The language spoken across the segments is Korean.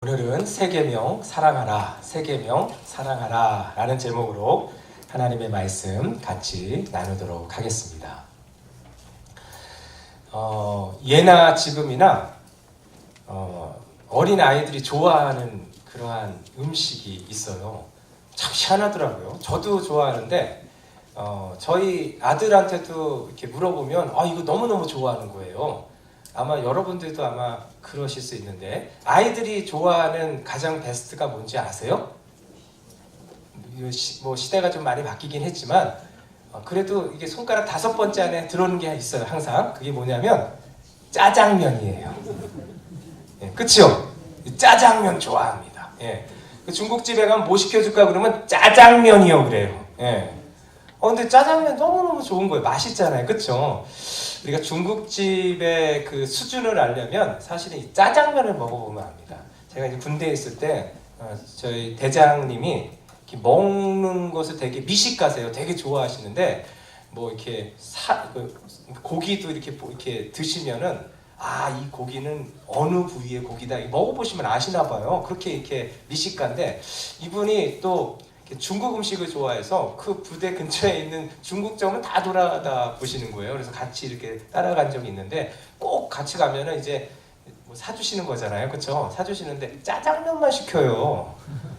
오늘은 세계명 사랑하라, 세계명 사랑하라 라는 제목으로 하나님의 말씀 같이 나누도록 하겠습니다. 예나 지금이나 어린 아이들이 좋아하는 그러한 음식이 있어요. 참 희한하더라고요. 저도 좋아하는데 저희 아들한테도 이렇게 물어보면 이거 너무너무 좋아하는 거예요. 아마 여러분들도 아마 그러실 수 있는데, 아이들이 좋아하는 가장 베스트가 뭔지 아세요? 뭐 시대가 좀 많이 바뀌긴 했지만 그래도 이게 손가락 5번째 안에 들어오는 게 있어요. 항상 그게 뭐냐면 짜장면이에요. 예, 그쵸? 짜장면 좋아합니다. 예. 중국집에 가면 뭐 시켜줄까 그러면 짜장면이요 그래요. 예. 근데 짜장면 너무너무 좋은 거예요. 맛있잖아요. 그쵸? 우리가 중국집의 그 수준을 알려면 사실은 이 짜장면을 먹어보면 압니다. 제가 이제 군대에 있을 때 저희 대장님이 이렇게 먹는 것을 되게 미식가세요. 되게 좋아하시는데 뭐 이렇게 고기도 이렇게 드시면은 이 고기는 어느 부위의 고기다 먹어보시면 아시나 봐요. 그렇게 이렇게 미식가인데 이분이 또 중국 음식을 좋아해서 그 부대 근처에 있는 중국점은 다 돌아다 보시는 거예요. 그래서 같이 이렇게 따라간 적이 있는데 꼭 같이 가면은 이제 뭐 사주시는 거잖아요. 그렇죠? 사주시는데 짜장면만 시켜요.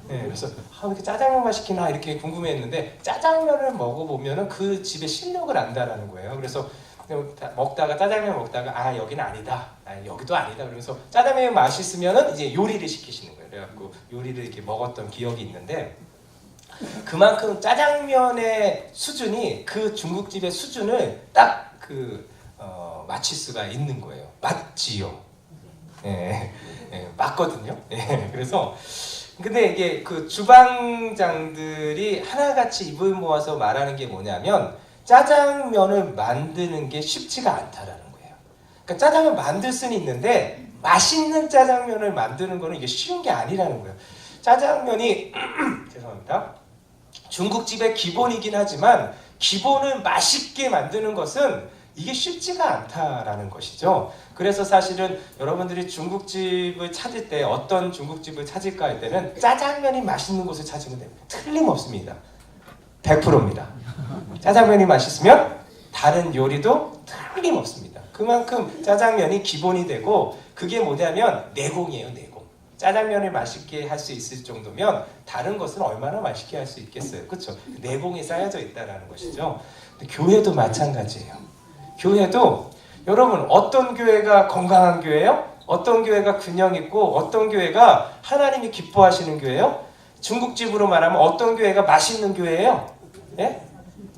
네, 그래서 왜 이렇게 짜장면만 시키나 이렇게 궁금해했는데 짜장면을 먹어보면은 그 집의 실력을 안다라는 거예요. 그래서 먹다가 짜장면 먹다가 여기는 아니다, 여기도 아니다. 그러면서 짜장면이 맛있으면은 이제 요리를 시키시는 거예요. 그래갖고 요리를 이렇게 먹었던 기억이 있는데. 그만큼 짜장면의 수준이 그 중국집의 수준을 딱 맞출 수가 있는 거예요. 맞지요? 예, 맞거든요. 예, 그래서 근데 이게 그 주방장들이 하나같이 입을 모아서 말하는 게 뭐냐면 짜장면을 만드는 게 쉽지가 않다라는 거예요. 그러니까 짜장면 만들 수는 있는데 맛있는 짜장면을 만드는 거는 이게 쉬운 게 아니라는 거예요. 짜장면이 죄송합니다. 중국집의 기본이긴 하지만 기본을 맛있게 만드는 것은 이게 쉽지가 않다라는 것이죠. 그래서 사실은 여러분들이 중국집을 찾을 때 어떤 중국집을 찾을까 할 때는 짜장면이 맛있는 곳을 찾으면 됩니다. 틀림없습니다. 100%입니다. 짜장면이 맛있으면 다른 요리도 틀림없습니다. 그만큼 짜장면이 기본이 되고 그게 뭐냐면 내공이에요. 내공. 짜장면을 맛있게 할 수 있을 정도면 다른 것은 얼마나 맛있게 할 수 있겠어요. 그렇죠? 내공이 쌓여져 있다는 것이죠. 교회도 마찬가지예요. 교회도 여러분 어떤 교회가 건강한 교회예요? 어떤 교회가 균형 있고 어떤 교회가 하나님이 기뻐하시는 교회예요? 중국집으로 말하면 어떤 교회가 맛있는 교회예요? 예?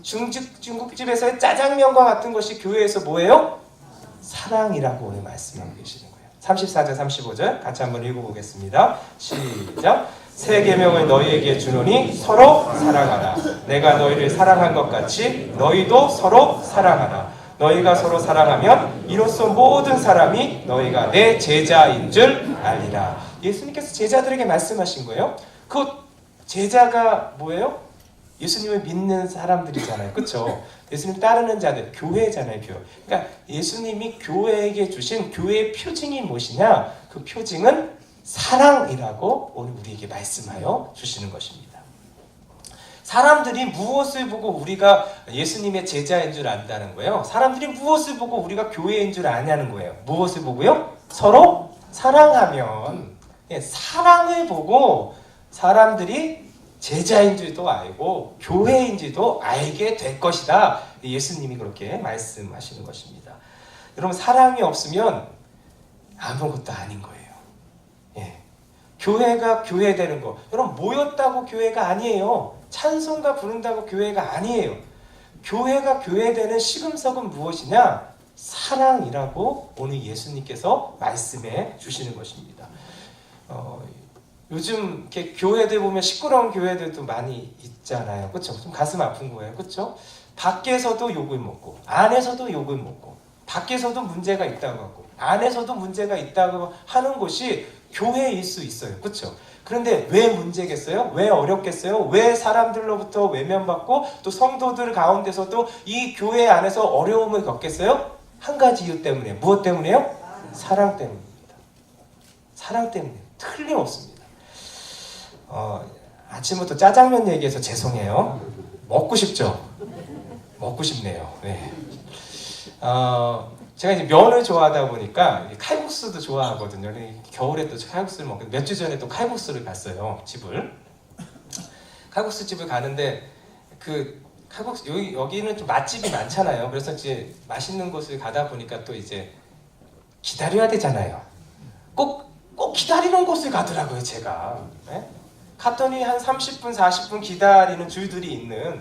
중국집에서의 짜장면과 같은 것이 교회에서 뭐예요? 사랑이라고 오늘 말씀하고 계시는 거예요. 34절 35절 같이 한번 읽어보겠습니다. 시작. 새 계명을 너희에게 주노니 서로 사랑하라. 내가 너희를 사랑한 것 같이 너희도 서로 사랑하라. 너희가 서로 사랑하면 이로써 모든 사람이 너희가 내 제자인 줄 알리라. 예수님께서 제자들에게 말씀하신 거예요. 그 제자가 뭐예요? 예수님을 믿는 사람들이잖아요. 그렇죠? 예수님 따르는 자들, 교회잖아요. 교회. 그러니까 예수님이 교회에게 주신 교회의 표징이 무엇이냐? 그 표징은 사랑이라고 오늘 우리에게 말씀하여 주시는 것입니다. 사람들이 무엇을 보고 우리가 예수님의 제자인 줄 안다는 거예요? 사람들이 무엇을 보고 우리가 교회인 줄 아냐는 거예요? 무엇을 보고요? 서로 사랑하면, 사랑을 보고 사람들이 제자인 줄도 알고 교회인 줄도 알게 될 것이다. 예수님이 그렇게 말씀하시는 것입니다. 여러분 사랑이 없으면 아무것도 아닌 거예요. 교회가 교회되는 거. 여러분 모였다고 교회가 아니에요. 찬송가 부른다고 교회가 아니에요. 교회가 교회되는 시금석은 무엇이냐? 사랑이라고 오늘 예수님께서 말씀해 주시는 것입니다. 요즘 이렇게 교회들 보면 시끄러운 교회들도 많이 있잖아요. 그렇죠? 좀 가슴 아픈 거예요. 그렇죠? 밖에서도 욕을 먹고 안에서도 욕을 먹고 밖에서도 문제가 있다고 하고 안에서도 문제가 있다고 하는 곳이 교회일 수 있어요. 그렇죠? 그런데 왜 문제겠어요? 왜 어렵겠어요? 왜 사람들로부터 외면받고 또 성도들 가운데서도 이 교회 안에서 어려움을 겪겠어요? 한 가지 이유 때문에. 무엇 때문에요? 사랑 때문입니다. 사랑 때문에. 틀림없습니다. 아침부터 짜장면 얘기해서 죄송해요. 먹고 싶죠? 먹고 싶네요. 네. 제가 이제 면을 좋아하다 보니까 칼국수도 좋아하거든요. 겨울에 또 칼국수를 먹고 몇 주 전에 또 칼국수를 갔어요. 집을. 칼국수 집을 가는데 그 칼국수 여기는 좀 맛집이 많잖아요. 그래서 이제 맛있는 곳을 가다 보니까 또 이제 기다려야 되잖아요. 꼭 기다리는 곳을 가더라고요, 제가. 네? 갔더니 한 30분, 40분 기다리는 줄들이 있는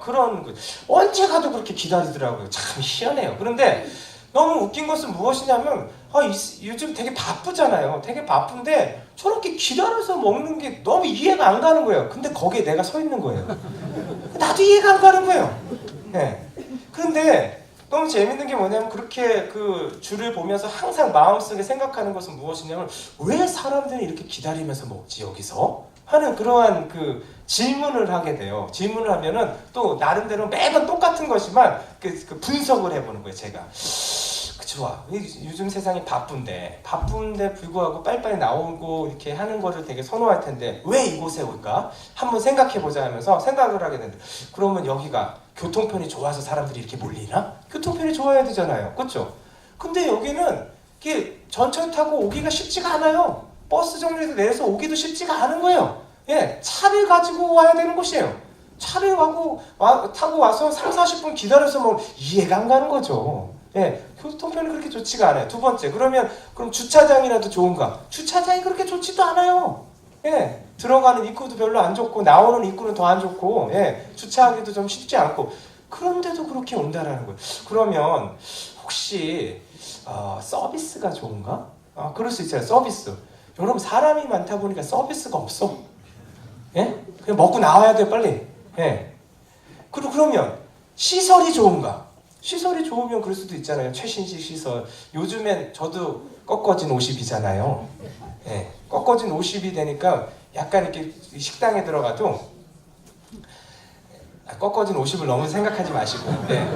그런 곳. 언제 가도 그렇게 기다리더라고요. 참 희한해요. 그런데 너무 웃긴 것은 무엇이냐면 요즘 되게 바쁘잖아요. 되게 바쁜데 저렇게 기다려서 먹는 게 너무 이해가 안 가는 거예요. 근데 거기에 내가 서 있는 거예요. 나도 이해가 안 가는 거예요. 네. 그런데 너무 재밌는 게 뭐냐면 그렇게 그 줄을 보면서 항상 마음속에 생각하는 것은 무엇이냐면 왜 사람들이 이렇게 기다리면서 먹지 여기서? 하는 그러한 그 질문을 하게 돼요. 질문을 하면은 또 나름대로 매번 똑같은 것이지만 그 분석을 해보는 거예요. 제가 좋아. 요즘 세상이 바쁜데 불구하고 빨리빨리 나오고 이렇게 하는 거를 되게 선호할 텐데 왜 이곳에 올까? 한번 생각해보자 하면서 생각을 하게 되는데 그러면 여기가 교통편이 좋아서 사람들이 이렇게 몰리나? 교통편이 좋아야 되잖아요. 그렇죠? 근데 여기는 이게 전철 타고 오기가 쉽지가 않아요. 버스 정류에서 내려서 오기도 쉽지가 않은 거예요. 예, 차를 가지고 와야 되는 곳이에요. 차를 타고 와서 3, 40분 기다려서 뭐 이해가 안 가는 거죠. 예, 교통편이 그렇게 좋지가 않아요. 두 번째, 그럼 주차장이라도 좋은가? 주차장이 그렇게 좋지도 않아요. 예, 들어가는 입구도 별로 안 좋고 나오는 입구는 더 안 좋고, 예, 주차하기도 좀 쉽지 않고 그런데도 그렇게 온다라는 거예요. 그러면 혹시 서비스가 좋은가? 그럴 수 있잖아요. 서비스. 여러분 사람이 많다 보니까 서비스가 없어. 예? 그냥 먹고 나와야 돼요, 빨리. 예. 그러면 시설이 좋은가? 시설이 좋으면 그럴 수도 있잖아요. 최신식 시설. 요즘엔 저도 꺾어진 50이잖아요. 예. 꺾어진 50이 되니까 약간 이렇게 식당에 들어가도 꺾어진 50을 너무 생각하지 마시고. 예.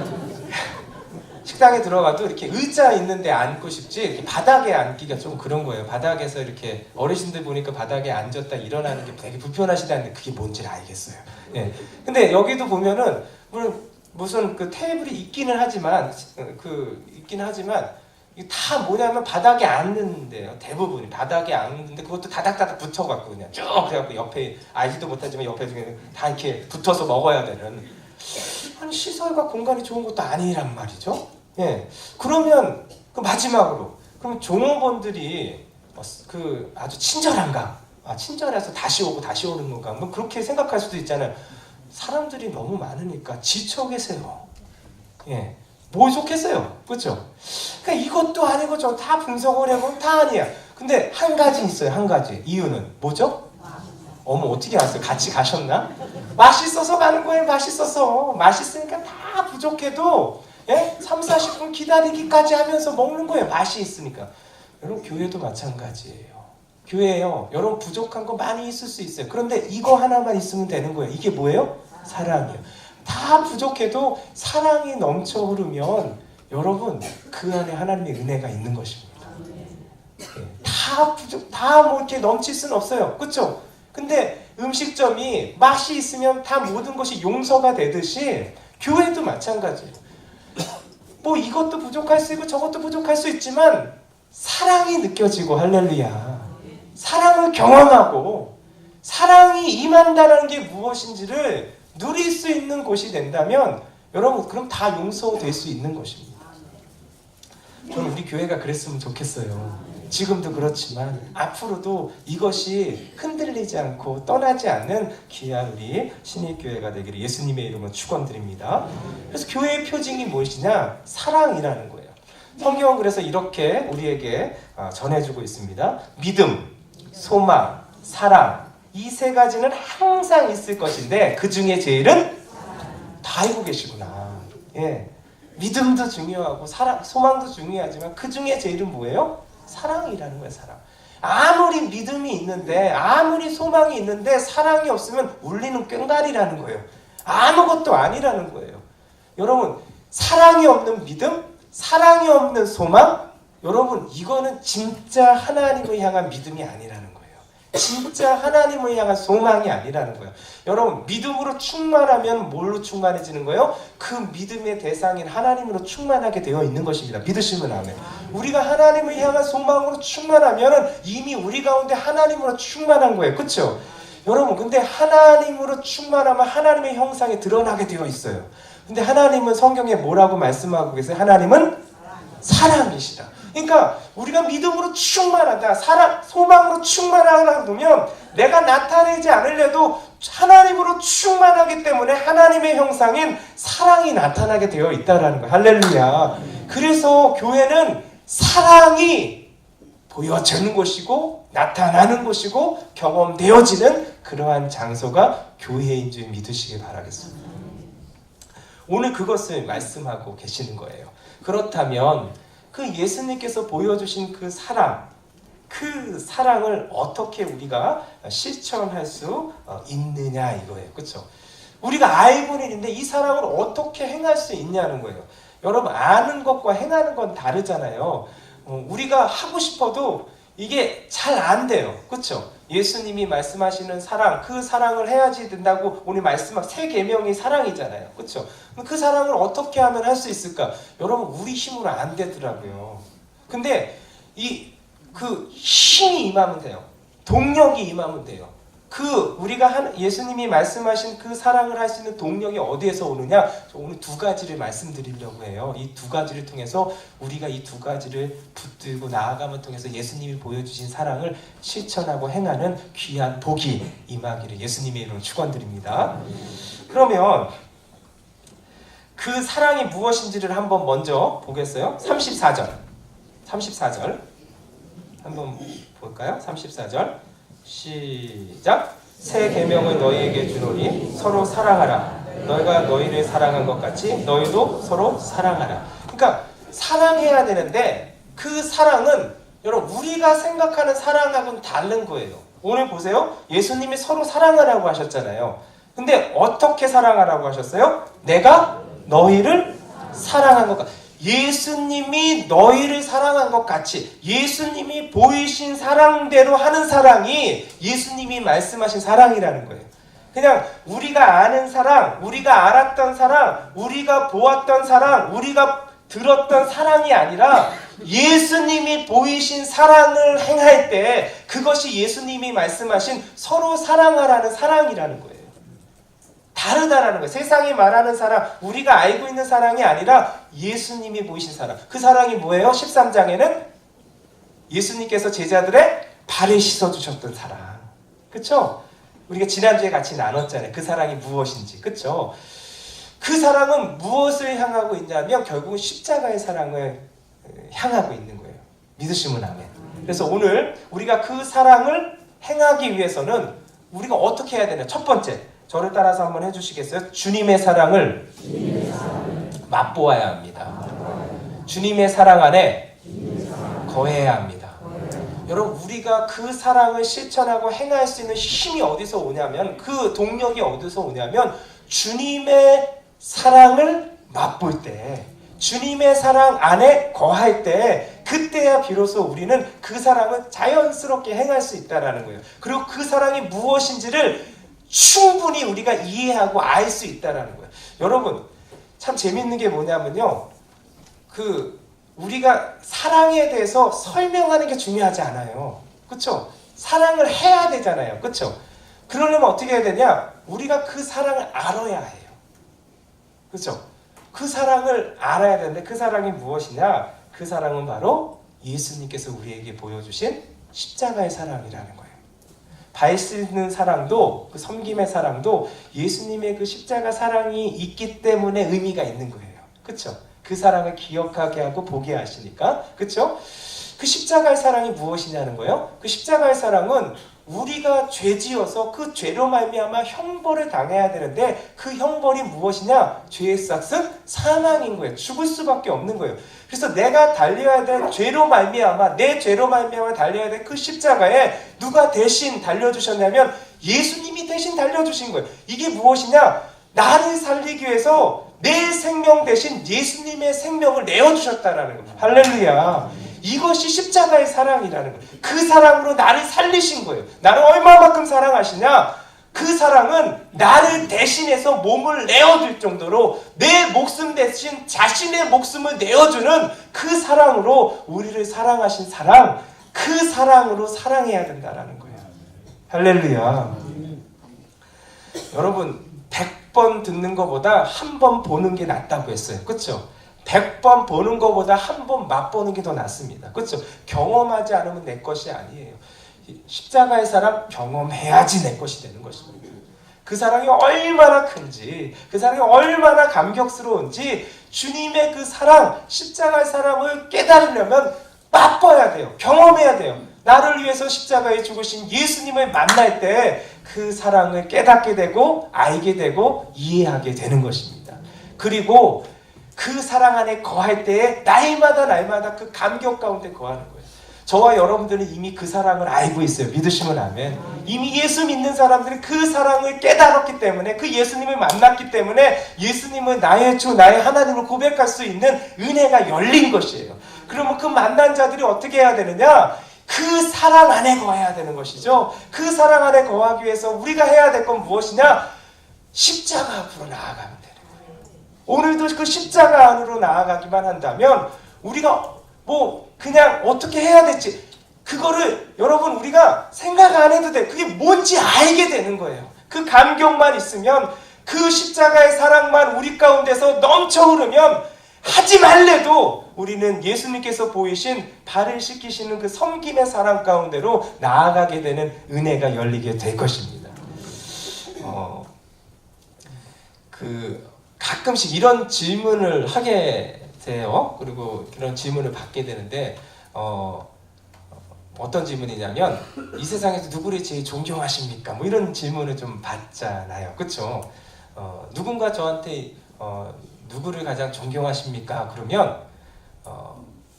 식당에 들어가도 이렇게 의자 있는데 앉고 싶지 이렇게 바닥에 앉기가 좀 그런 거예요. 바닥에서 이렇게 어르신들 보니까 바닥에 앉았다 일어나는 게 되게 불편하시다는데 그게 뭔지를 알겠어요. 예. 근데 여기도 보면은 무슨 그 테이블이 있기는 하지만 다 뭐냐면 바닥에 앉는데요. 대부분이 바닥에 앉는데 그것도 다닥다닥 붙어갖고 그냥 쭉 그래갖고 옆에 알지도 못하지만 옆에 중에 다 이렇게 붙어서 먹어야 되는 아니 시설과 공간이 좋은 것도 아니란 말이죠. 예. 그러면 마지막으로 그럼 종업원들이 그 아주 친절한가? 친절해서 다시 오고 다시 오는 건가? 뭐 그렇게 생각할 수도 있잖아요. 사람들이 너무 많으니까 지쳐 계세요. 예. 뭘 좋겠어요? 그렇죠? 그러니까 이것도 아니고 저 다 분석을 해보면 다 아니야. 근데 한 가지 있어요. 한 가지. 이유는 뭐죠? 어머 어떻게 알았어요? 같이 가셨나? 맛있어서 가는 거예요. 맛있어서. 맛있으니까 다 부족해도 3, 40분 기다리기까지 하면서 먹는 거예요. 맛이 있으니까. 여러분 교회도 마찬가지예요. 교회요. 여러분 부족한 거 많이 있을 수 있어요. 그런데 이거 하나만 있으면 되는 거예요. 이게 뭐예요? 사랑이에요. 다 부족해도 사랑이 넘쳐 흐르면 여러분 그 안에 하나님의 은혜가 있는 것입니다. 다 뭐 이렇게 넘칠 수는 없어요. 그렇죠? 근데 음식점이 맛이 있으면 다 모든 것이 용서가 되듯이 교회도 마찬가지예요. 뭐 이것도 부족할 수 있고 저것도 부족할 수 있지만 사랑이 느껴지고 할렐루야. 사랑을 경험하고 사랑이 임한다는 게 무엇인지를 누릴 수 있는 곳이 된다면 여러분 그럼 다 용서될 수 있는 것입니다. 저는 우리 교회가 그랬으면 좋겠어요. 지금도 그렇지만 앞으로도 이것이 흔들리지 않고 떠나지 않는 귀한 우리 신일교회가 되기를 예수님의 이름으로 축원드립니다. 그래서 교회의 표징이 무엇이냐? 사랑이라는 거예요. 성경은 그래서 이렇게 우리에게 전해주고 있습니다. 믿음, 소망, 사랑 이 세 가지는 항상 있을 것인데 그 중에 제일은 다 알고 계시구나. 예, 믿음도 중요하고 소망도 중요하지만 그 중에 제일은 뭐예요? 사랑이라는 거예요. 사랑. 아무리 믿음이 있는데 아무리 소망이 있는데 사랑이 없으면 울리는 꽹과리라는 거예요. 아무것도 아니라는 거예요. 여러분 사랑이 없는 믿음, 사랑이 없는 소망, 여러분 이거는 진짜 하나님을 향한 믿음이 아니라는 거예요. 진짜 하나님을 향한 소망이 아니라는 거예요. 여러분, 믿음으로 충만하면 뭘로 충만해지는 거예요? 그 믿음의 대상인 하나님으로 충만하게 되어 있는 것입니다. 믿으시면 아멘. 우리가 하나님을 향한 소망으로 충만하면 이미 우리 가운데 하나님으로 충만한 거예요. 그렇죠? 여러분, 근데 하나님으로 충만하면 하나님의 형상이 드러나게 되어 있어요. 근데 하나님은 성경에 뭐라고 말씀하고 계세요? 하나님은 사랑이시다. 그러니까 우리가 믿음으로 충만하다, 사랑, 소망으로 충만하다 보면 내가 나타내지 않으려도 하나님으로 충만하기 때문에 하나님의 형상인 사랑이 나타나게 되어 있다는 거예요. 할렐루야. 그래서 교회는 사랑이 보여지는 곳이고 나타나는 곳이고 경험되어지는 그러한 장소가 교회인 줄 믿으시길 바라겠습니다. 오늘 그것을 말씀하고 계시는 거예요. 그렇다면 그 예수님께서 보여주신 그 사랑을 어떻게 우리가 실천할 수 있느냐 이거예요. 그렇죠? 우리가 알고는 있는데 이 사랑을 어떻게 행할 수 있냐는 거예요. 여러분, 아는 것과 행하는 건 다르잖아요. 우리가 하고 싶어도 이게 잘 안 돼요. 그렇죠? 예수님이 말씀하시는 사랑, 그 사랑을 해야지 된다고 오늘 말씀한 세 계명이 사랑이잖아요. 그렇죠? 그 사랑을 어떻게 하면 할 수 있을까? 여러분, 우리 힘으로 안 되더라고요. 근데 그 힘이 임하면 돼요. 동력이 임하면 돼요. 우리가 예수님이 말씀하신 그 사랑을 할 수 있는 동력이 어디에서 오느냐? 오늘 두 가지를 말씀드리려고 해요. 이 두 가지를 통해서 우리가 이 두 가지를 붙들고 나아감을 통해서 예수님이 보여주신 사랑을 실천하고 행하는 귀한 복이 임하기를 예수님의 이름으로 축원드립니다. 그러면 그 사랑이 무엇인지를 한번 먼저 보겠어요? 34절 한번 볼까요? 34절 시작. 새 계명을 너희에게 주노니 서로 사랑하라. 너희가 너희를 사랑한 것 같이 너희도 서로 사랑하라. 그러니까 사랑해야 되는데 그 사랑은 여러분 우리가 생각하는 사랑하고는 다른 거예요. 오늘 보세요. 예수님이 서로 사랑하라고 하셨잖아요. 근데 어떻게 사랑하라고 하셨어요? 내가 너희를 사랑한 것 같이. 예수님이 너희를 사랑한 것 같이 예수님이 보이신 사랑대로 하는 사랑이 예수님이 말씀하신 사랑이라는 거예요. 그냥 우리가 아는 사랑, 우리가 알았던 사랑, 우리가 보았던 사랑, 우리가 들었던 사랑이 아니라 예수님이 보이신 사랑을 행할 때 그것이 예수님이 말씀하신 서로 사랑하라는 사랑이라는 거예요. 다르다라는 거예요. 세상이 말하는 사랑, 우리가 알고 있는 사랑이 아니라 예수님이 보이신 사랑. 그 사랑이 뭐예요? 13장에는 예수님께서 제자들의 발을 씻어주셨던 사랑. 그쵸? 우리가 지난주에 같이 나눴잖아요. 그 사랑이 무엇인지. 그쵸? 그 사랑은 무엇을 향하고 있냐면 결국은 십자가의 사랑을 향하고 있는 거예요. 믿으시면 아멘. 그래서 오늘 우리가 그 사랑을 행하기 위해서는 우리가 어떻게 해야 되냐? 첫 번째, 저를 따라서 한번 해주시겠어요? 주님의 사랑을 맛보아야 합니다. 주님의 사랑 안에 거해야 합니다. 여러분, 우리가 그 사랑을 실천하고 행할 수 있는 힘이 어디서 오냐면, 그 동력이 어디서 오냐면 주님의 사랑을 맛볼 때, 주님의 사랑 안에 거할 때, 그때야 비로소 우리는 그 사랑을 자연스럽게 행할 수 있다는 거예요. 그리고 그 사랑이 무엇인지를 충분히 우리가 이해하고 알 수 있다는 거예요. 여러분, 참 재밌는 게 뭐냐면요, 우리가 사랑에 대해서 설명하는 게 중요하지 않아요. 그렇죠? 사랑을 해야 되잖아요. 그렇죠? 그러려면 어떻게 해야 되냐? 우리가 그 사랑을 알아야 해요. 그렇죠? 그 사랑을 알아야 되는데 그 사랑이 무엇이냐? 그 사랑은 바로 예수님께서 우리에게 보여주신 십자가의 사랑이라는 거예요. 발 씻는 사랑도, 그 섬김의 사랑도 예수님의 그 십자가 사랑이 있기 때문에 의미가 있는 거예요. 그렇죠? 그 사랑을 기억하게 하고 보게 하시니까. 그렇죠? 그 십자가의 사랑이 무엇이냐는 거예요. 그 십자가의 사랑은 우리가 죄지어서 그 죄로 말미암아 형벌을 당해야 되는데 그 형벌이 무엇이냐? 죄의 삭은 사망인 거예요. 죽을 수밖에 없는 거예요. 그래서 내가 달려야 될 죄로 말미암아, 내 죄로 말미암아 달려야 될 그 십자가에 누가 대신 달려주셨냐면 예수님이 대신 달려주신 거예요. 이게 무엇이냐? 나를 살리기 위해서 내 생명 대신 예수님의 생명을 내어주셨다라는 거예요. 할렐루야. 이것이 십자가의 사랑이라는 거예요. 그 사랑으로 나를 살리신 거예요. 나를 얼마만큼 사랑하시냐? 그 사랑은 나를 대신해서 몸을 내어줄 정도로 내 목숨 대신 자신의 목숨을 내어주는 그 사랑으로 우리를 사랑하신 사랑, 그 사랑으로 사랑해야 된다는 거예요. 할렐루야. 여러분 100번 듣는 것보다 한 번 보는 게 낫다고 했어요. 그렇죠? 100번 보는 것보다 한 번 맛보는 게 더 낫습니다. 그렇죠? 경험하지 않으면 내 것이 아니에요. 십자가의 사랑 경험해야지 내 것이 되는 것입니다. 그 사랑이 얼마나 큰지, 그 사랑이 얼마나 감격스러운지 주님의 그 사랑, 십자가의 사랑을 깨달으려면 맛봐야 돼요. 경험해야 돼요. 나를 위해서 십자가에 죽으신 예수님을 만날 때 그 사랑을 깨닫게 되고 알게 되고 이해하게 되는 것입니다. 그리고 그 사랑 안에 거할 때에 날마다 그 감격 가운데 거하는 거예요. 저와 여러분들은 이미 그 사랑을 알고 있어요. 믿으시면 아멘. 이미 예수 믿는 사람들은 그 사랑을 깨달았기 때문에, 그 예수님을 만났기 때문에 예수님을 나의 주, 나의 하나님을 고백할 수 있는 은혜가 열린 것이에요. 그러면 그 만난 자들이 어떻게 해야 되느냐? 그 사랑 안에 거해야 되는 것이죠. 그 사랑 안에 거하기 위해서 우리가 해야 될 건 무엇이냐? 십자가 앞으로 나아가면 되는 거예요. 오늘도 그 십자가 안으로 나아가기만 한다면 우리가 뭐 그냥 어떻게 해야 될지 그거를 여러분 우리가 생각 안 해도 돼. 그게 뭔지 알게 되는 거예요. 그 감격만 있으면, 그 십자가의 사랑만 우리 가운데서 넘쳐 흐르면 하지 말래도 우리는 예수님께서 보이신 발을 씻기시는 그 섬김의 사랑 가운데로 나아가게 되는 은혜가 열리게 될 것입니다. 가끔씩 이런 질문을 하게 돼요. 그리고 그런 질문을 받게 되는데 어떤 질문이냐면 이 세상에서 누구를 제일 존경하십니까? 뭐 이런 질문을 좀 받잖아요. 그렇죠? 누군가 저한테 누구를 가장 존경하십니까? 그러면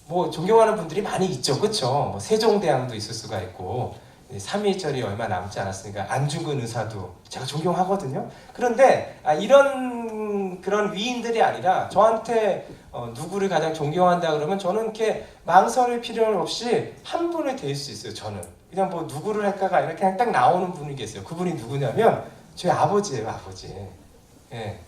뭐 존경하는 분들이 많이 있죠. 그렇죠? 뭐 세종대왕도 있을 수가 있고 3.1절이 얼마 남지 않았으니까 안중근 의사도 제가 존경하거든요. 그런데 이런 그런 위인들이 아니라 저한테 누구를 가장 존경한다 그러면 저는 이렇게 망설일 필요 없이 한 분을 댈 수 있어요. 저는 그냥 뭐 누구를 할까가 아니라 그냥 딱 나오는 분이 계세요. 그분이 누구냐면 저희 아버지예요. 아버지. 예.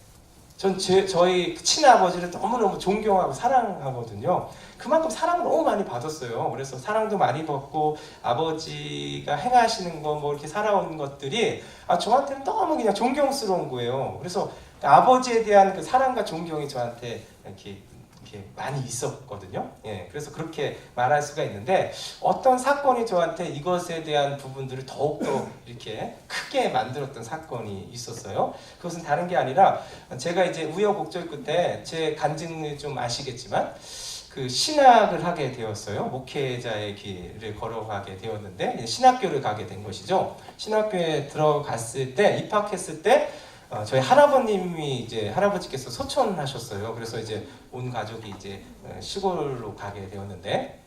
전 저희 친아버지를 너무너무 존경하고 사랑하거든요. 그만큼 사랑을 너무 많이 받았어요. 그래서 사랑도 많이 받고 아버지가 행하시는 거 뭐 이렇게 살아온 것들이 저한테는 너무 그냥 존경스러운 거예요. 그래서 아버지에 대한 그 사랑과 존경이 저한테 이렇게 많이 있었거든요. 예, 그래서 그렇게 말할 수가 있는데 어떤 사건이 저한테 이것에 대한 부분들을 더욱더 이렇게 크게 만들었던 사건이 있었어요. 그것은 다른 게 아니라 제가 이제 우여곡절 끝에 제 간증을 좀 아시겠지만 그 신학을 하게 되었어요. 목회자의 길을 걸어가게 되었는데 신학교를 가게 된 것이죠. 신학교에 들어갔을 때 입학했을 때 저희 할아버님이 이제 할아버지께서 소천하셨어요. 그래서 이제 온 가족이 이제 시골로 가게 되었는데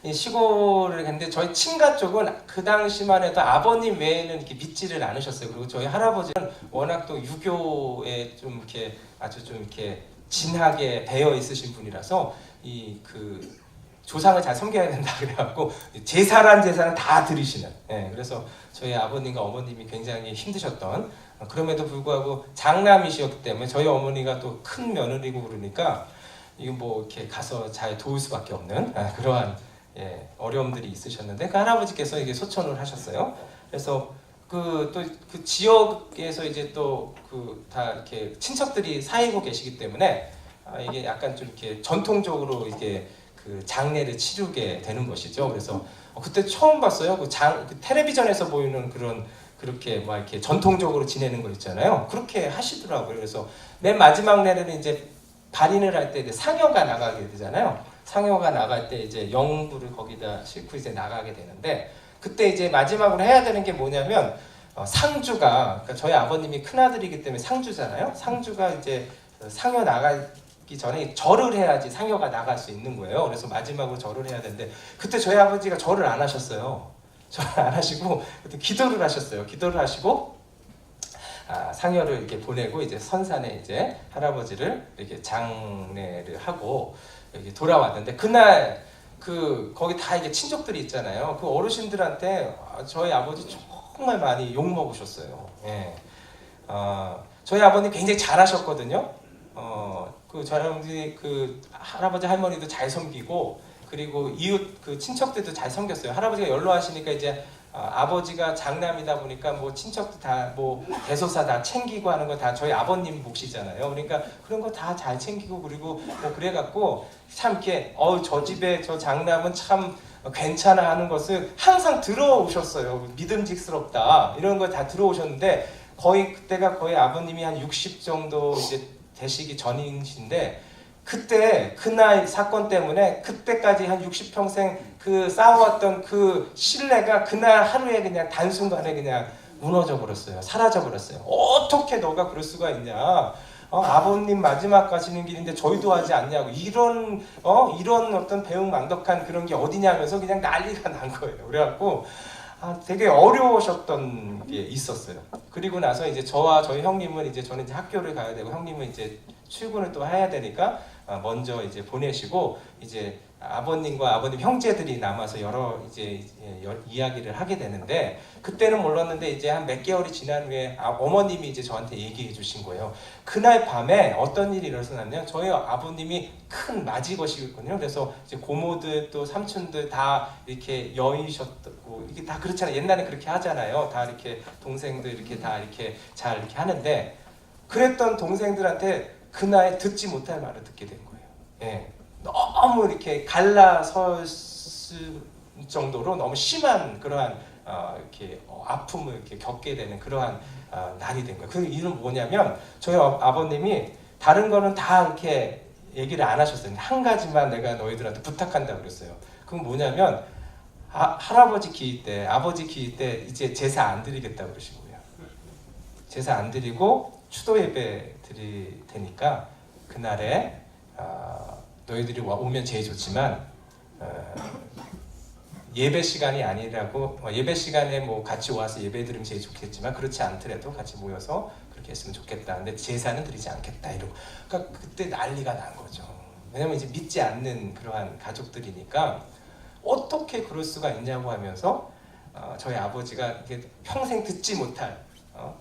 이 시골을 갔는데 저희 친가 쪽은 그 당시만 해도 아버님 외에는 이렇게 믿지를 않으셨어요. 그리고 저희 할아버지는 워낙 또 유교에 좀 이렇게 아주 좀 이렇게 진하게 배어 있으신 분이라서 이 그 조상을 잘 섬겨야 된다 그래갖고 제사란 제사는 다 드리시는. 예, 그래서 저희 아버님과 어머님이 굉장히 힘드셨던. 그럼에도 불구하고 장남이셨기 때문에 저희 어머니가 또 큰 며느리고 그러니까 이거 뭐 이렇게 가서 잘 도울 수밖에 없는 그러한 어려움들이 있으셨는데 그 할아버지께서 이게 소천을 하셨어요. 그래서 그 또 그 지역에서 이제 또 그 다 이렇게 친척들이 사이고 계시기 때문에 이게 약간 좀 이렇게 전통적으로 이게 그 장례를 치르게 되는 것이죠. 그래서 그때 처음 봤어요. 그 텔레비전에서 보이는 그런 그렇게 막 이렇게 전통적으로 지내는 거 있잖아요. 그렇게 하시더라고요. 그래서 맨 마지막 날에는 이제 발인을 할 때 이제 상여가 나가게 되잖아요. 상여가 나갈 때 이제 영부를 거기다 싣고 이제 나가게 되는데 그때 이제 마지막으로 해야 되는 게 뭐냐면 상주가 그러니까 저희 아버님이 큰 아들이기 때문에 상주잖아요. 상주가 이제 상여 나가기 전에 절을 해야지 상여가 나갈 수 있는 거예요. 그래서 마지막으로 절을 해야 되는데 그때 저희 아버지가 절을 안 하셨어요. 절을 안 하시고 그때 기도를 하셨어요. 기도를 하시고 상여를 이렇게 보내고 이제 선산에 이제 할아버지를 이렇게 장례를 하고 이렇게 돌아왔는데 그날 거기 다 이게 친족들이 있잖아요. 그 어르신들한테 저희 아버지 정말 많이 욕 먹으셨어요. 예. 저희 아버님 굉장히 잘하셨거든요. 저희 아버지 할아버지 할머니도 잘 섬기고, 그리고 이웃 친척들도 잘 섬겼어요. 할아버지가 연로하시니까 이제 아버지가 장남이다 보니까 뭐 친척도 다 뭐 대소사 다 챙기고 하는 거 다 저희 아버님 몫이잖아요. 그러니까 그런 거 다 잘 챙기고, 그리고 뭐 그래갖고 참 이렇게 저 집에 저 장남은 참 괜찮아 하는 것을 항상 들어오셨어요. 믿음직스럽다 이런 거 다 들어오셨는데, 그때가 거의 아버님이 한 60 정도 이제 되시기 전이신데, 그때 그날 사건 때문에 그때까지 한 60평생 쌓아왔던 그 신뢰가 그날 하루에 그냥 단순간에 그냥 무너져 버렸어요. 사라져 버렸어요. 어떻게 너가 그럴 수가 있냐? 아버님 마지막 가시는 길인데 저희도 하지 않냐고, 이런 어떤 배은망덕한 그런 게 어디냐면서 그냥 난리가 난 거예요. 그래갖고 되게 어려우셨던 게 있었어요. 그리고 나서 이제 저와 저희 형님은 저는 이제 학교를 가야 되고, 형님은 이제 출근을 또 해야 되니까 먼저 이제 보내시고, 이제 아버님과 아버님 형제들이 남아서 여러 이야기를 하게 되는데, 그때는 몰랐는데 이제 한 몇 개월이 지난 후에 어머님이 이제 저한테 얘기해 주신 거예요. 그날 밤에 어떤 일이 일어났냐면, 저희 아버님이 큰 맞이거시거든요. 그래서 이제 고모들 또 삼촌들 다 이렇게 여의셨고, 이게 다 그렇잖아요. 옛날에 그렇게 하잖아요. 다 이렇게 동생들 이렇게 다 이렇게 잘 이렇게 하는데, 그랬던 동생들한테 그날 듣지 못할 말을 듣게 된 거예요. 예. 너무 이렇게 갈라설 정도로 너무 심한 그러한 이렇게 아픔을 이렇게 겪게 되는 그러한 날이 된 거예요. 그 이유는 뭐냐면, 저희 아버님이 다른 거는 다 이렇게 얘기를 안 하셨어요. 한 가지만 내가 너희들한테 부탁한다고 그랬어요. 그건 뭐냐면, 할아버지 기일 때, 아버지 기일 때 이제 제사 안 드리겠다고 그러신 거예요. 제사 안 드리고 추도 예배 드릴 테니까 그날에 너희들이 오면 제일 좋지만 예배 시간이 아니라고, 예배 시간에 뭐 같이 와서 예배 드리면 제일 좋겠지만, 그렇지 않더라도 같이 모여서 그렇게 했으면 좋겠다. 근데 제사는 드리지 않겠다 이러고. 그러니까 그때 난리가 난 거죠. 왜냐면 이제 믿지 않는 그러한 가족들이니까 어떻게 그럴 수가 있냐고 하면서 저희 아버지가 이게 평생 듣지 못할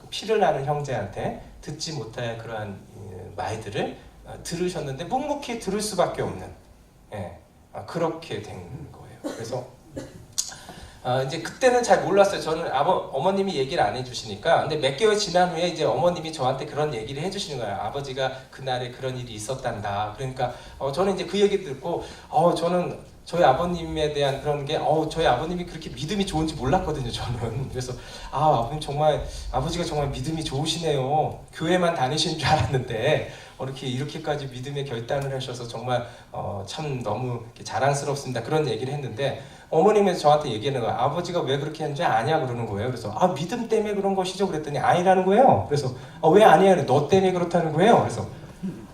피를 나는 형제한테 듣지 못할 그러한 말들을 들으셨는데 묵묵히 들을 수밖에 없는, 그렇게 된 거예요. 그래서 이제 그때는 잘 몰랐어요. 저는 어머님이 얘기를 안 해주시니까. 근데 몇 개월 지난 후에 이제 어머님이 저한테 그런 얘기를 해주시는 거예요. 아버지가 그날에 그런 일이 있었단다. 그러니까 저는 이제 그 얘기 듣고 저는 저희 아버님에 대한 그런 게 저희 아버님이 그렇게 믿음이 좋은지 몰랐거든요. 저는. 그래서 아버님 정말, 아버지가 정말 믿음이 좋으시네요. 교회만 다니신 줄 알았는데 이렇게까지 믿음의 결단을 하셔서 정말 참 너무 자랑스럽습니다. 그런 얘기를 했는데, 어머님이 저한테 얘기하는 거예요. 아버지가 왜 그렇게 했는지 아냐 그러는 거예요. 그래서 믿음 때문에 그런 것이죠 그랬더니 아니라는 거예요. 그래서 왜 아니야? 너 때문에 그렇다는 거예요. 그래서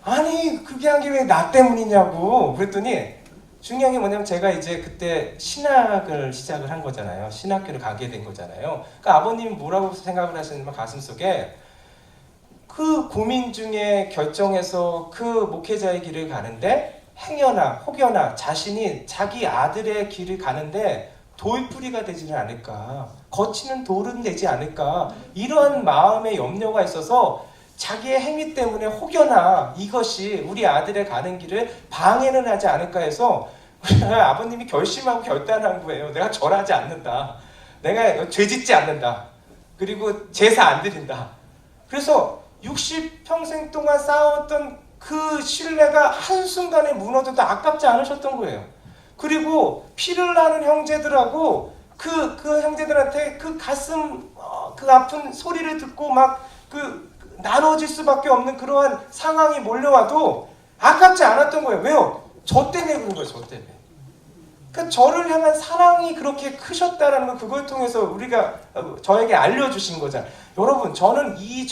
아니 그게 한 게 왜 나 때문이냐고 그랬더니, 중요한 게 뭐냐면 제가 이제 그때 신학을 시작을 한 거잖아요. 신학교를 가게 된 거잖아요. 그러니까 아버님이 뭐라고 생각을 하시냐면, 가슴속에 그 고민 중에 결정해서 그 목회자의 길을 가는데 행여나 혹여나 자신이 자기 아들의 길을 가는데 돌뿌리가 되지는 않을까, 거치는 돌은 되지 않을까, 이런 마음의 염려가 있어서 자기의 행위 때문에 혹여나 이것이 우리 아들의 가는 길을 방해는 하지 않을까 해서 아버님이 결심하고 결단한 거예요. 내가 절하지 않는다. 내가 죄짓지 않는다. 그리고 제사 안 드린다. 그래서 60평생 동안 쌓아왔던 그 신뢰가 한순간에 무너져도 아깝지 않으셨던 거예요. 그리고 피를 나는 형제들하고 그 형제들한테 그 가슴 그 아픈 소리를 듣고 막 나눠질 수밖에 없는 그러한 상황이 몰려와도 아깝지 않았던 거예요. 왜요? 저 때문에 그런 거예요. 저 때문에. 그러니까 저를 향한 사랑이 그렇게 크셨다라는 걸 그걸 통해서 우리가 저에게 알려주신 거잖아요. 여러분, 저는 이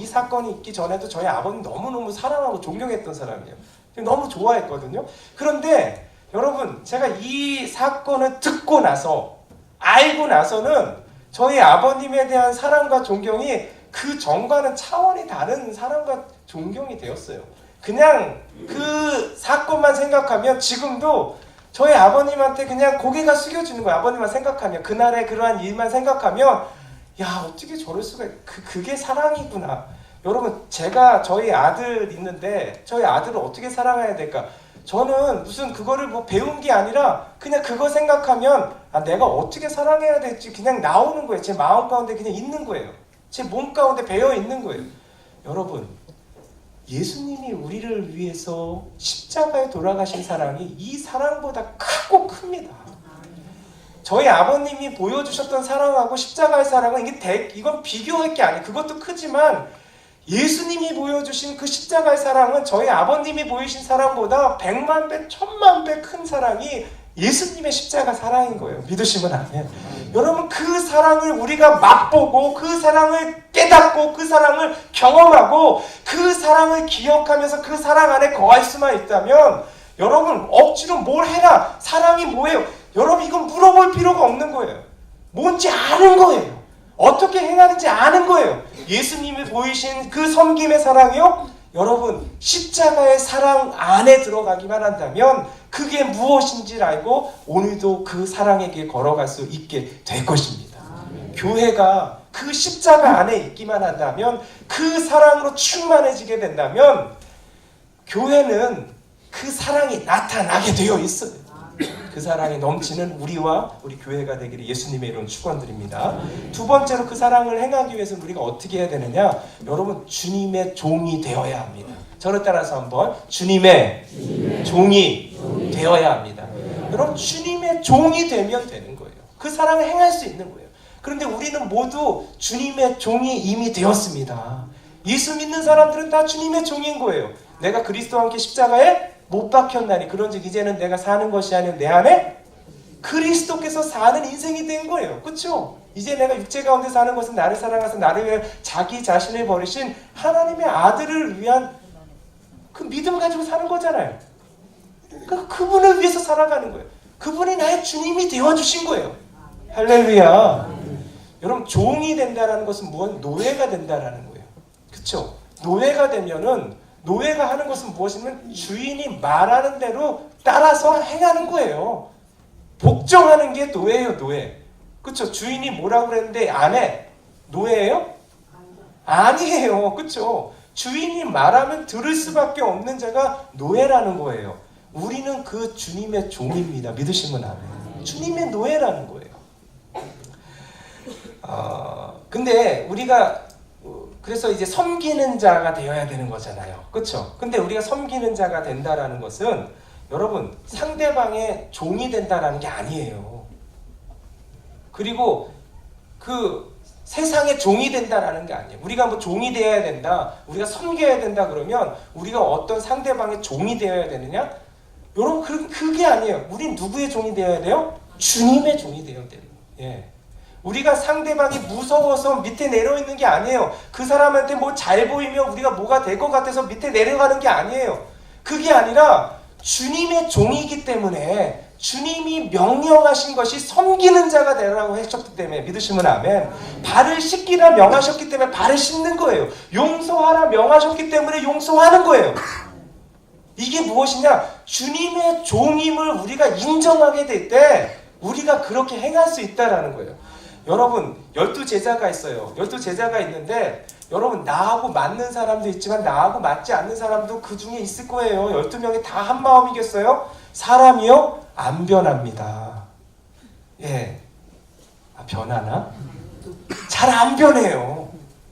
사건이 있기 전에도 저희 아버님 너무너무 사랑하고 존경했던 사람이에요. 너무 좋아했거든요. 그런데 여러분, 제가 이 사건을 듣고 나서, 알고 나서는 저희 아버님에 대한 사랑과 존경이 그 전과는 차원이 다른 사랑과 존경이 되었어요. 그냥 그 사건만 생각하면 지금도 저희 아버님한테 그냥 고개가 숙여지는 거예요. 아버님만 생각하면, 그날의 그러한 일만 생각하면, 야, 어떻게 저럴 수가, 그게 사랑이구나. 여러분, 제가 저희 아들 있는데 저희 아들을 어떻게 사랑해야 될까? 저는 무슨 그거를 뭐 배운 게 아니라 그냥 그거 생각하면 내가 어떻게 사랑해야 될지 그냥 나오는 거예요. 제 마음 가운데 그냥 있는 거예요. 제 몸 가운데 배어 있는 거예요. 여러분, 예수님이 우리를 위해서 십자가에 돌아가신 사랑이 이 사랑보다 크고 큽니다. 저희 아버님이 보여주셨던 사랑하고 십자가의 사랑은 이건 비교할 게 아니에요. 그것도 크지만 예수님이 보여주신 그 십자가의 사랑은 저희 아버님이 보이신 사랑보다 100만 배, 1000만 배 큰 사랑이 예수님의 십자가 사랑인 거예요. 믿으시면 아멘. 여러분, 그 사랑을 우리가 맛보고 그 사랑을 깨닫고 그 사랑을 경험하고 그 사랑을 기억하면서 그 사랑 안에 거할 수만 있다면 여러분, 억지로 뭘 해라, 사랑이 뭐예요? 여러분, 이건 물어볼 필요가 없는 거예요. 뭔지 아는 거예요. 어떻게 행하는지 아는 거예요. 예수님이 보이신 그 섬김의 사랑이요, 여러분, 십자가의 사랑 안에 들어가기만 한다면 그게 무엇인지를 알고 오늘도 그 사랑의 길 걸어갈 수 있게 될 것입니다. 교회가 그 십자가 안에 있기만 한다면, 그 사랑으로 충만해지게 된다면 교회는 그 사랑이 나타나게 되어 있어요. 그 사랑이 넘치는 우리와 우리 교회가 되기를 예수님의 이름 축원드립니다. 두 번째로 그 사랑을 행하기 위해서는 우리가 어떻게 해야 되느냐? 여러분, 주님의 종이 되어야 합니다. 저를 따라서 한번, 주님의 종이 되어야 합니다. 여러분, 주님의 종이 되면 되는 거예요. 그 사랑을 행할 수 있는 거예요. 그런데 우리는 모두 주님의 종이 이미 되었습니다. 예수 믿는 사람들은 다 주님의 종인 거예요. 내가 그리스도와 함께 십자가에 못 박혔나니 그런즉 이제는 내가 사는 것이 아니라 내 안에 그리스도께서 사는 인생이 된 거예요. 그렇죠? 이제 내가 육체 가운데 사는 것은 나를 사랑하사 나를 위해 자기 자신을 버리신 하나님의 아들을 위한 그 믿음 가지고 사는 거잖아요. 그분을 위해서 살아가는 거예요. 그분이 나의 주님이 되어주신 거예요. 할렐루야. 여러분, 종이 된다는 것은 무엇? 노예가 된다는 거예요. 그렇죠? 노예가 되면은, 노예가 하는 것은 무엇이냐면 주인이 말하는 대로 따라서 행하는 거예요. 복종하는 게 노예예요, 노예. 그렇죠? 주인이 뭐라고 그랬는데 안 해. 노예예요? 아니에요. 그렇죠? 주인이 말하면 들을 수밖에 없는 자가 노예라는 거예요. 우리는 그 주님의 종입니다. 믿으시면 아멘. 주님의 노예라는 거예요. 근데 우리가 그래서 이제 섬기는 자가 되어야 되는 거잖아요. 그렇죠? 근데 우리가 섬기는 자가 된다라는 것은 여러분, 상대방의 종이 된다라는 게 아니에요. 그리고 그 세상의 종이 된다라는 게 아니에요. 우리가 뭐 종이 되어야 된다, 우리가 섬겨야 된다 그러면 우리가 어떤 상대방의 종이 되어야 되느냐? 여러분, 그게 아니에요. 우린 누구의 종이 되어야 돼요? 주님의 종이 되어야 돼요. 예. 우리가 상대방이 무서워서 밑에 내려있는 게 아니에요. 그 사람한테 뭐 잘 보이면 우리가 뭐가 될 것 같아서 밑에 내려가는 게 아니에요. 그게 아니라 주님의 종이기 때문에 주님이 명령하신 것이 섬기는 자가 되라고 하셨기 때문에, 믿으시면 아멘. 발을 씻기라 명하셨기 때문에 발을 씻는 거예요. 용서하라 명하셨기 때문에 용서하는 거예요. 이게 무엇이냐? 주님의 종임을 우리가 인정하게 될 때 우리가 그렇게 행할 수 있다는 거예요. 여러분, 12제자가 있어요. 12제자가 있는데 여러분, 나하고 맞는 사람도 있지만 나하고 맞지 않는 사람도 그 중에 있을 거예요. 12명이 다 한 마음이겠어요? 사람이요? 안 변합니다. 예. 변하나? 잘 안 변해요.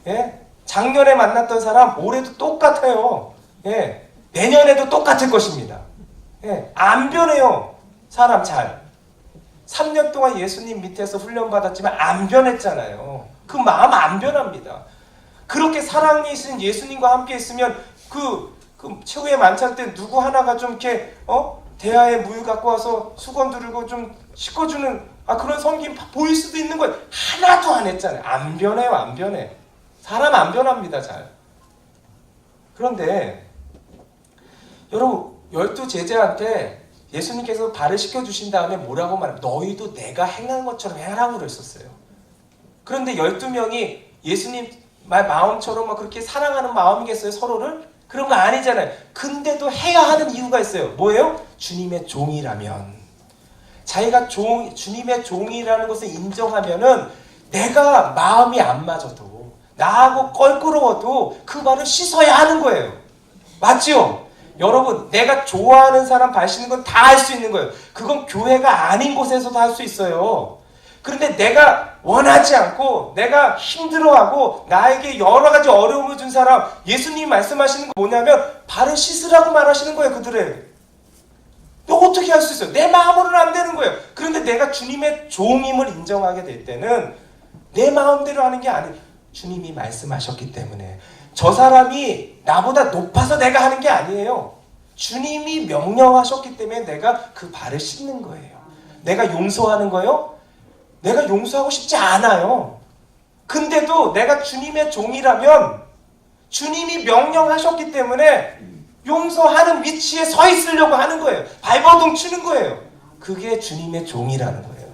예? 작년에 만났던 사람 올해도 똑같아요. 예. 내년에도 똑같을 것입니다. 예. 안 변해요. 사람 잘. 3년 동안 예수님 밑에서 훈련받았지만 안 변했잖아요. 그 마음 안 변합니다. 그렇게 사랑이신 예수님과 함께 있으면 그 최후의 만찬 때 누구 하나가 좀 이렇게 대야에 물 갖고 와서 수건 두르고 좀 씻어주는 그런 섬김 보일 수도 있는 거예요. 하나도 안 했잖아요. 안 변해요. 안 변해. 사람 안 변합니다. 잘. 그런데 여러분, 12제자한테 예수님께서 발을 씻겨주신 다음에 뭐라고 말하면 너희도 내가 행한 것처럼 해라고 그랬었어요. 그런데 12명이 예수님 마음처럼 막 그렇게 사랑하는 마음이겠어요? 서로를? 그런 거 아니잖아요. 근데도 해야 하는 이유가 있어요. 뭐예요? 주님의 종이라면. 자기가 주님의 종이라는 것을 인정하면은 내가 마음이 안 맞아도 나하고 껄끄러워도 그 말을 씻어야 하는 거예요. 맞지요? 여러분, 내가 좋아하는 사람 발 씻는 건 다 할 수 있는 거예요. 그건 교회가 아닌 곳에서도 할 수 있어요. 그런데 내가 원하지 않고 내가 힘들어하고 나에게 여러 가지 어려움을 준 사람, 예수님이 말씀하시는 거 뭐냐면 발을 씻으라고 말하시는 거예요. 그들의. 너 어떻게 할 수 있어요? 내 마음으로는 안 되는 거예요. 그런데 내가 주님의 종임을 인정하게 될 때는 내 마음대로 하는 게 아니에요. 주님이 말씀하셨기 때문에. 저 사람이 나보다 높아서 내가 하는 게 아니에요. 주님이 명령하셨기 때문에 내가 그 발을 씻는 거예요. 내가 용서하는 거요? 내가 용서하고 싶지 않아요. 근데도 내가 주님의 종이라면 주님이 명령하셨기 때문에 용서하는 위치에 서 있으려고 하는 거예요. 발버둥 치는 거예요. 그게 주님의 종이라는 거예요.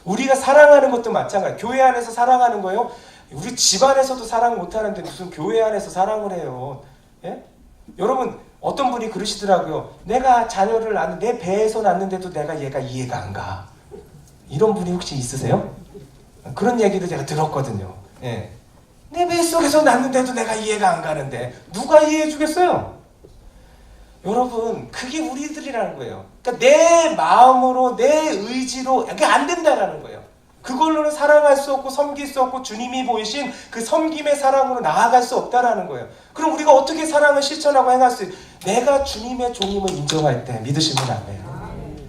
우리가 사랑하는 것도 마찬가지예요. 교회 안에서 사랑하는 거예요. 우리 집 안에서도 사랑 못하는데 무슨 교회 안에서 사랑을 해요. 예? 여러분, 어떤 분이 그러시더라고요. 내가 자녀를 낳는, 내 배에서 낳는데도 내가 얘가 이해가 안 가. 이런 분이 혹시 있으세요? 그런 얘기도 제가 들었거든요. 예. 내 뱃속에서 낳는데도 내가 이해가 안 가는데 누가 이해해 주겠어요? 여러분, 그게 우리들이라는 거예요. 그러니까 내 마음으로, 내 의지로 그게 안 된다라는 거예요. 그걸로는 사랑할 수 없고 섬길 수 없고 주님이 보이신 그 섬김의 사랑으로 나아갈 수 없다라는 거예요. 그럼 우리가 어떻게 사랑을 실천하고 행할 수 있어요? 내가 주님의 종임을 인정할 때 믿으시면 아멘.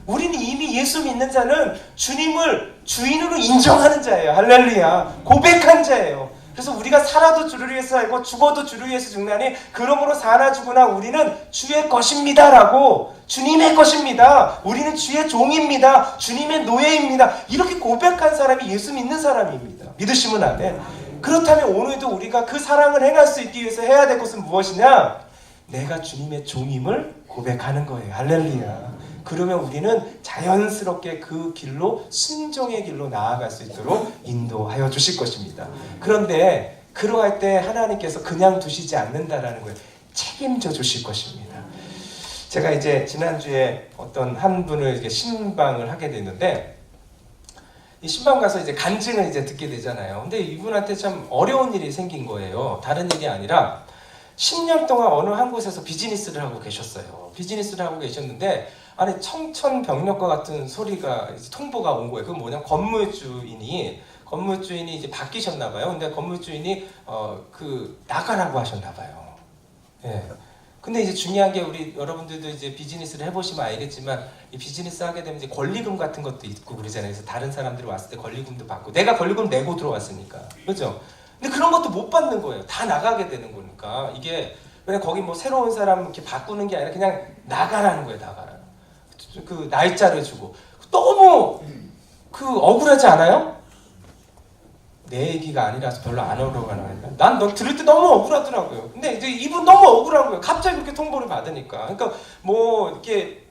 우리는 이미 예수 믿는 자는 주님을 주인으로 인정하는 자예요. 할렐루야. 고백한 자예요. 그래서 우리가 살아도 주를 위해서 살고 죽어도 주를 위해서 죽나니 그러므로 사나 죽으나 우리는 주의 것입니다라고, 주님의 것입니다. 우리는 주의 종입니다. 주님의 노예입니다. 이렇게 고백한 사람이 예수 믿는 사람입니다. 믿으시면 아멘. 그렇다면 오늘도 우리가 그 사랑을 행할 수 있기 위해서 해야 될 것은 무엇이냐? 내가 주님의 종임을 고백하는 거예요. 할렐루야. 그러면 우리는 자연스럽게 그 길로, 순종의 길로 나아갈 수 있도록 인도하여 주실 것입니다. 그런데 그러할 때 하나님께서 그냥 두시지 않는다라는 거예요. 책임져 주실 것입니다. 제가 이제 지난주에 어떤 한 분을 이제 신방을 하게 됐는데, 이 신방 가서 이제 간증을 이제 듣게 되잖아요. 근데 이분한테 참 어려운 일이 생긴 거예요. 다른 일이 아니라 10년 동안 어느 한 곳에서 비즈니스를 하고 계셨어요. 비즈니스를 하고 계셨는데 안에 청천벽력과 같은 소리가, 통보가 온 거예요. 그건 뭐냐면 건물주인이 이제 바뀌셨나 봐요. 근데 건물주인이 나가라고 하셨나 봐요. 예. 근데 이제 중요한 게, 우리 여러분들도 이제 비즈니스를 해보시면 알겠지만, 이 비즈니스 하게 되면 이제 권리금 같은 것도 있고 그러잖아요. 그래서 다른 사람들이 왔을 때 권리금도 받고, 내가 권리금 내고 들어왔으니까, 그렇죠? 근데 그런 것도 못 받는 거예요. 다 나가게 되는 거니까. 이게 그냥 거기 뭐 새로운 사람 이렇게 바꾸는 게 아니라 그냥 나가라는 거예요. 나가라. 그 날짜를 주고. 너무 억울하지 않아요? 내 얘기가 아니라서 별로 안 억울하나. 난 너 들을 때 너무 억울하더라고요. 근데 이제 이분 너무 억울한 거예요. 갑자기 그렇게 통보를 받으니까. 그러니까 뭐 이렇게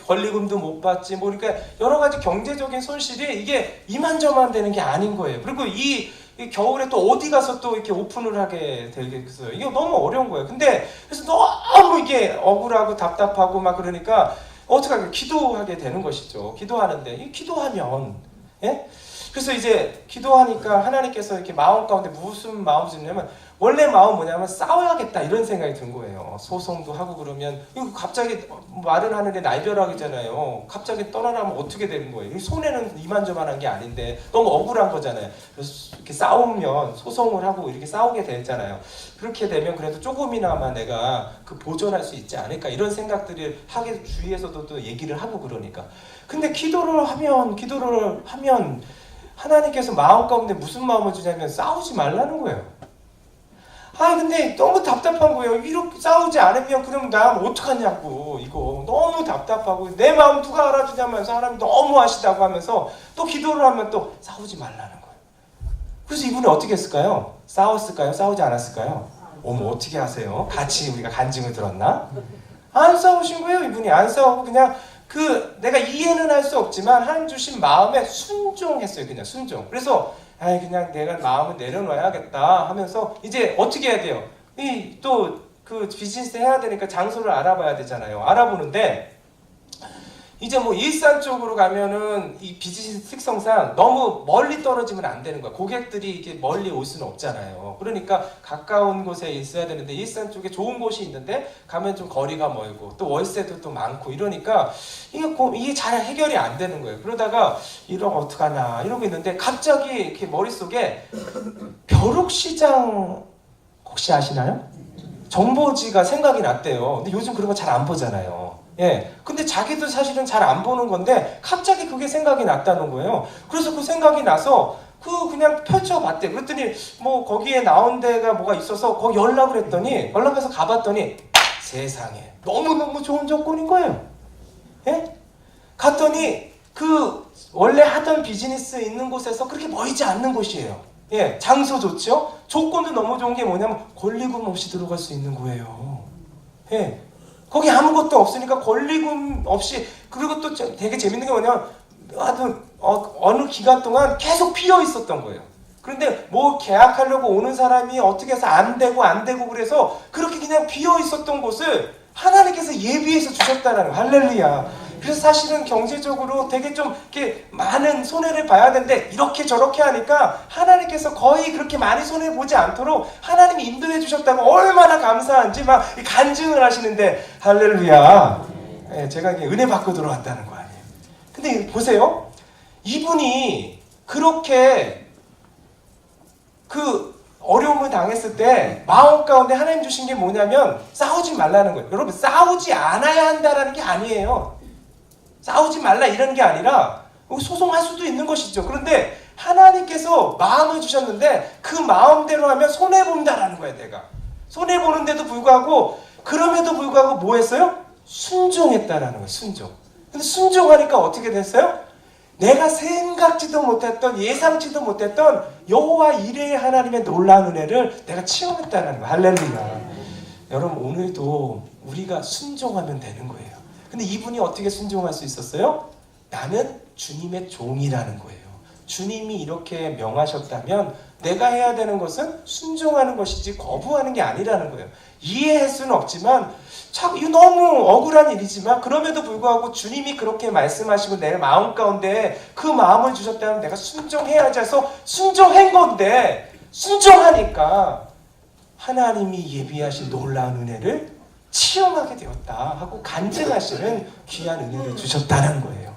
권리금도 못 받지, 뭐 그러니까 여러 가지 경제적인 손실이 이게 이만저만 되는 게 아닌 거예요. 그리고 이 겨울에 또 어디 가서 또 이렇게 오픈을 하게 되겠어요. 이게 너무 어려운 거예요. 근데 그래서 너무 이게 억울하고 답답하고 막 그러니까 어떻게 하게, 기도하게 되는 것이죠. 기도하는데, 이 기도하면, 예? 그래서 이제 기도하니까 하나님께서 이렇게 마음 가운데 무슨 마음이 드냐면, 원래 마음은 뭐냐면 싸워야겠다 이런 생각이 든 거예요. 소송도 하고 그러면, 이거 갑자기 마른 하늘에 날벼락이잖아요. 갑자기 떠나라면 어떻게 되는 거예요? 손해는 이만저만한 게 아닌데 너무 억울한 거잖아요. 그래서 이렇게 싸우면, 소송을 하고 이렇게 싸우게 되잖아요. 그렇게 되면 그래도 조금이나마 내가 그 보존할 수 있지 않을까, 이런 생각들을 하게 주위에서도 또 얘기를 하고 그러니까. 근데 기도를 하면 하나님께서 마음 가운데 무슨 마음을 주냐면 싸우지 말라는 거예요. 근데 너무 답답한 거예요. 이렇게 싸우지 않으면 그럼 나 어떡하냐고. 이거 너무 답답하고, 내 마음 누가 알아주냐면서 사람이 너무 하시다고 하면서 또 기도를 하면 또 싸우지 말라는 거예요. 그래서 이분이 어떻게 했을까요? 싸웠을까요? 싸우지 않았을까요? 어머, 어떻게 하세요? 같이 우리가 간증을 들었나? 안 싸우신 거예요. 이분이 안 싸우고 그냥 내가 이해는 할 수 없지만 하나님 주신 마음에 순종했어요. 그냥 순종. 그래서 그냥 내가 마음을 내려놔야겠다 하면서 이제 어떻게 해야 돼요? 또 그 비즈니스 해야 되니까 장소를 알아봐야 되잖아요. 알아보는데 이제 뭐 일산 쪽으로 가면은 이 비즈니스 특성상 너무 멀리 떨어지면 안 되는 거야. 고객들이 이렇게 멀리 올 수는 없잖아요. 그러니까 가까운 곳에 있어야 되는데 일산 쪽에 좋은 곳이 있는데 가면 좀 거리가 멀고 또 월세도 또 많고 이러니까 이게 잘 해결이 안 되는 거예요. 그러다가 이러면 어떡하나 이러고 있는데 갑자기 이렇게 머릿속에 벼룩시장 혹시 아시나요? 정보지가 생각이 났대요. 근데 요즘 그런 거 잘 안 보잖아요. 예. 근데 자기도 사실은 잘 안 보는 건데 갑자기 그게 생각이 났다는 거예요. 그래서 그 생각이 나서 그냥 펼쳐봤대. 그랬더니 뭐 거기에 나온 데가 뭐가 있어서 거기 연락을 했더니 연락해서 가봤더니 세상에 너무너무 좋은 조건인 거예요. 예? 갔더니 그 원래 하던 비즈니스 있는 곳에서 그렇게 멀지 않는 곳이에요. 예, 장소 좋죠? 조건도 너무 좋은 게 뭐냐면 권리금 없이 들어갈 수 있는 거예요. 예. 거기 아무것도 없으니까 권리금 없이 그리고 또 되게 재밌는 게 뭐냐면 하여튼 어느 기간 동안 계속 비어 있었던 거예요. 그런데 뭐 계약하려고 오는 사람이 어떻게 해서 안 되고 그래서 그렇게 그냥 비어 있었던 곳을 하나님께서 예비해서 주셨다는 거예요. 할렐루야. 그래서 사실은 경제적으로 되게 좀 이렇게 많은 손해를 봐야 되는데 이렇게 저렇게 하니까 하나님께서 거의 그렇게 많이 손해 보지 않도록 하나님이 인도해 주셨다고 얼마나 감사한지 막 간증을 하시는데 할렐루야. 예, 제가 은혜 받고 들어왔다는 거 아니에요. 근데 보세요. 이분이 그렇게 그 어려움을 당했을 때 마음 가운데 하나님 주신 게 뭐냐면 싸우지 말라는 거예요. 여러분 싸우지 않아야 한다라는 게 아니에요. 싸우지 말라 이런 게 아니라 소송할 수도 있는 것이죠. 그런데 하나님께서 마음을 주셨는데 그 마음대로 하면 손해본다라는 거예요. 내가 손해보는데도 불구하고 그럼에도 불구하고 뭐 했어요? 순종했다라는 거예요. 순종. 근데 순종하니까 어떻게 됐어요? 내가 생각지도 못했던 예상치도 못했던 여호와 이레의 하나님의 놀라운 은혜를 내가 체험했다는 거예요. 할렐루야. 여러분 오늘도 우리가 순종하면 되는 거예요. 근데 이분이 어떻게 순종할 수 있었어요? 나는 주님의 종이라는 거예요. 주님이 이렇게 명하셨다면 내가 해야 되는 것은 순종하는 것이지 거부하는 게 아니라는 거예요. 이해할 수는 없지만 참 이거 너무 억울한 일이지만 그럼에도 불구하고 주님이 그렇게 말씀하시고 내 마음 가운데 그 마음을 주셨다면 내가 순종해야지 해서 순종한 건데 순종하니까 하나님이 예비하신 놀라운 은혜를 체험하게 되었다 하고 간증하시는 귀한 은혜를 주셨다는 거예요.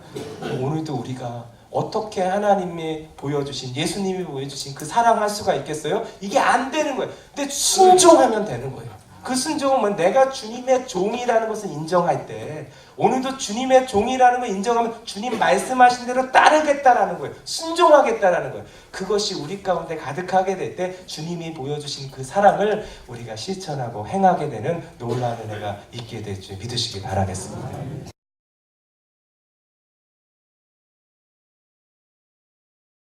오늘도 우리가 어떻게 하나님이 보여주신 예수님이 보여주신 그 사랑할 수가 있겠어요? 이게 안 되는 거예요. 근데 순종하면 되는 거예요. 그 순종은 내가 주님의 종이라는 것을 인정할 때 오늘도 주님의 종이라는 걸 인정하면 주님 말씀하신 대로 따르겠다라는 거예요. 순종하겠다라는 거예요. 그것이 우리 가운데 가득하게 될 때 주님이 보여주신 그 사랑을 우리가 실천하고 행하게 되는 놀라운 은혜가 있게 될 줄 믿으시기 바라겠습니다.